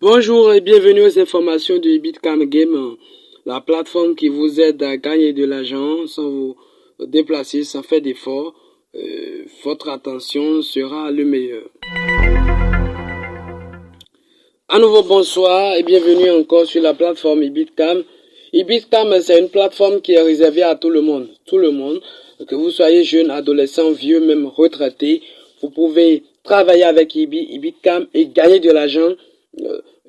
Bonjour et bienvenue aux informations de Bitcam Game, la plateforme qui vous aide à gagner de l'argent sans vous déplacer, sans faire d'efforts. Votre attention sera le meilleur. À nouveau, bonsoir et bienvenue encore sur la plateforme Ibitcam. Ibitcam, c'est une plateforme qui est réservée à tout le monde. Tout le monde, que vous soyez jeune, adolescent, vieux, même retraité, vous pouvez travailler avec Ibitcam et gagner de l'argent.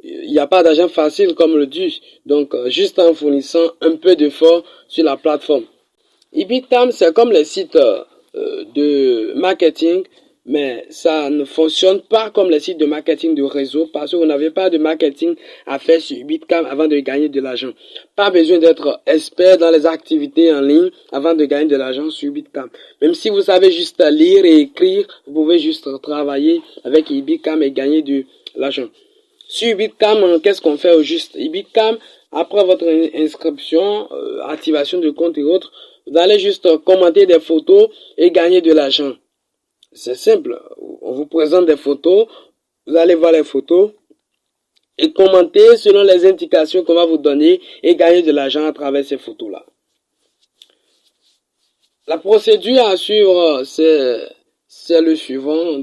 Il n'y a pas d'argent facile comme le dit. Donc, juste en fournissant un peu d'effort sur la plateforme. Ibitcam, c'est comme les sites de marketing, mais ça ne fonctionne pas comme les sites de marketing de réseau parce que vous n'avez pas de marketing à faire sur Ibitcam avant de gagner de l'argent. Pas besoin d'être expert dans les activités en ligne avant de gagner de l'argent sur Ibitcam. Même si vous savez juste lire et écrire, vous pouvez juste travailler avec Ibitcam et gagner de l'argent. Sur Ibitcam, qu'est-ce qu'on fait au juste? Ibitcam, après votre inscription, activation de compte et autres, vous allez juste commenter des photos et gagner de l'argent. C'est simple. On vous présente des photos, vous allez voir les photos et commenter selon les indications qu'on va vous donner et gagner de l'argent à travers ces photos-là. La procédure à suivre, c'est le suivant.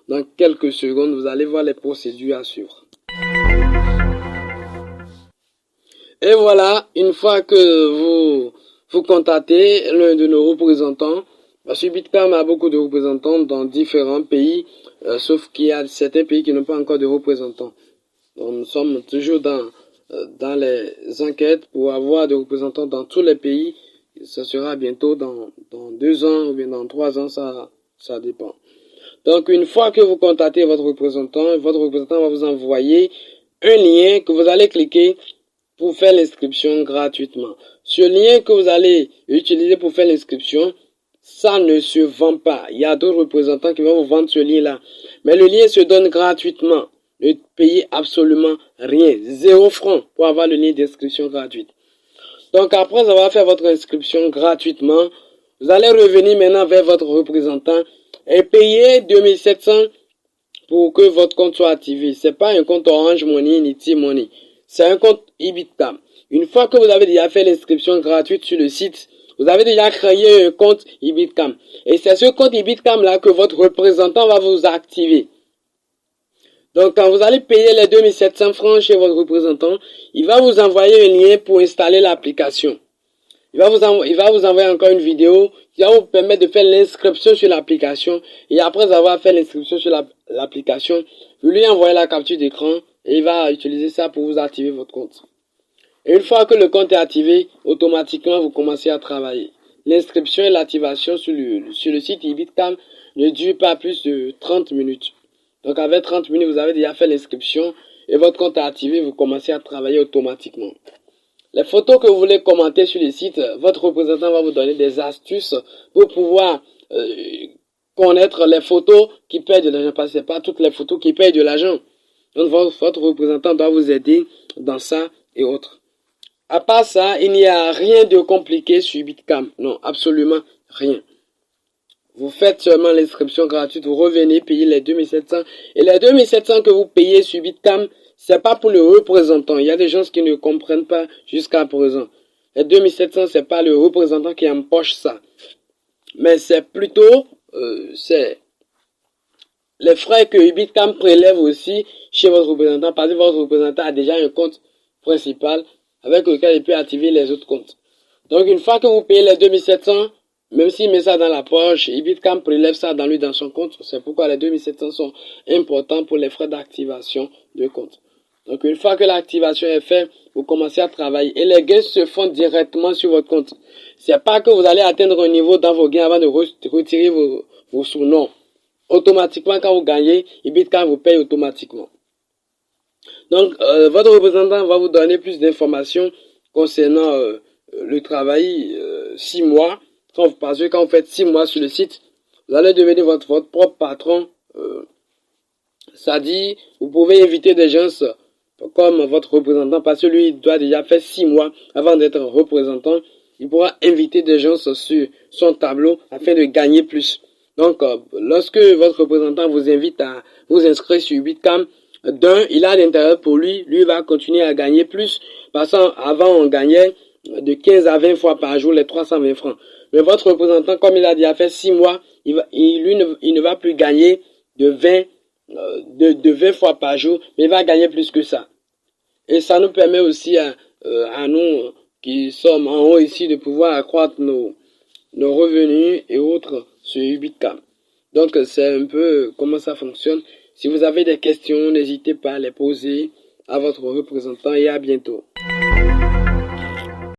Dans quelques secondes, vous allez voir les procédures à suivre. Et voilà, une fois que vous contactez l'un de nos représentants, parce que Bitcam a beaucoup de représentants dans différents pays, sauf qu'il y a certains pays qui n'ont pas encore de représentants. Donc nous sommes toujours dans les enquêtes pour avoir des représentants dans tous les pays. Ça sera bientôt dans 2 ans ou bien dans 3 ans, ça dépend. Donc une fois que vous contactez votre représentant va vous envoyer un lien que vous allez cliquer pour faire l'inscription gratuitement. Ce lien que vous allez utiliser pour faire l'inscription, ça ne se vend pas. Il y a d'autres représentants qui vont vous vendre ce lien-là. Mais le lien se donne gratuitement. Ne payez absolument rien. 0 francs pour avoir le lien d'inscription gratuite. Donc après avoir fait votre inscription gratuitement, vous allez revenir maintenant vers votre représentant et payer 2700 pour que votre compte soit activé. Ce n'est pas un compte Orange Money ni T-Money. C'est un compte Ibitcam. Une fois que vous avez déjà fait l'inscription gratuite sur le site, vous avez déjà créé un compte Ibitcam. Et c'est ce compte Ibitcam là que votre représentant va vous activer. Donc quand vous allez payer les 2700 francs chez votre représentant, il va vous envoyer un lien pour installer l'application. Il va vous envoyer encore une vidéo qui va vous permettre de faire l'inscription sur l'application. Et après avoir fait l'inscription sur l'application, vous lui envoyez la capture d'écran et il va utiliser ça pour vous activer votre compte. Et une fois que le compte est activé, automatiquement vous commencez à travailler. L'inscription et l'activation sur le site Ibitcam ne dure pas plus de 30 minutes. Donc avec 30 minutes, vous avez déjà fait l'inscription et votre compte est activé, vous commencez à travailler automatiquement. Les photos que vous voulez commenter sur le site, votre représentant va vous donner des astuces pour pouvoir connaître les photos qui payent de l'argent. Parce que ce n'est pas toutes les photos qui payent de l'argent. Donc votre représentant doit vous aider dans ça et autres. À part ça, il n'y a rien de compliqué sur Bitcam. Non, absolument rien. Vous faites seulement l'inscription gratuite, vous revenez payer les 2700. Et les 2700 que vous payez sur Bitcam, c'est pas pour le représentant. Il y a des gens qui ne comprennent pas jusqu'à présent. Les 2700, c'est pas le représentant qui empoche ça. Mais c'est plutôt, c'est les frais que Bitcam prélève aussi chez votre représentant. Parce que votre représentant a déjà un compte principal avec lequel il peut activer les autres comptes. Donc une fois que vous payez les 2700, même s'il met ça dans la poche, Ibitcam prélève ça dans son compte. C'est pourquoi les 2700 sont importants pour les frais d'activation de compte. Donc une fois que l'activation est faite, vous commencez à travailler. Et les gains se font directement sur votre compte. C'est pas que vous allez atteindre un niveau dans vos gains avant de retirer vos sous. Non. Automatiquement, quand vous gagnez, Ibitcam vous paye automatiquement. Donc votre représentant va vous donner plus d'informations concernant le travail 6 mois. Parce que quand vous faites 6 mois sur le site, vous allez devenir votre propre patron. Ça dit, vous pouvez inviter des gens comme votre représentant, parce que lui, il doit déjà faire 6 mois avant d'être représentant. Il pourra inviter des gens sur son tableau afin de gagner plus. Donc, lorsque votre représentant vous invite à vous inscrire sur Bitcam, il a l'intérêt pour lui. Lui va continuer à gagner plus. Parce qu'avant, on gagnait de 15 à 20 fois par jour les 320 francs. Mais votre représentant, comme il a déjà fait 6 mois, il ne va plus gagner de 20 fois par jour, mais il va gagner plus que ça. Et ça nous permet aussi à nous qui sommes en haut ici de pouvoir accroître nos revenus et autres sur Ubitcam. Donc c'est un peu comment ça fonctionne. Si vous avez des questions, n'hésitez pas à les poser à votre représentant et à bientôt.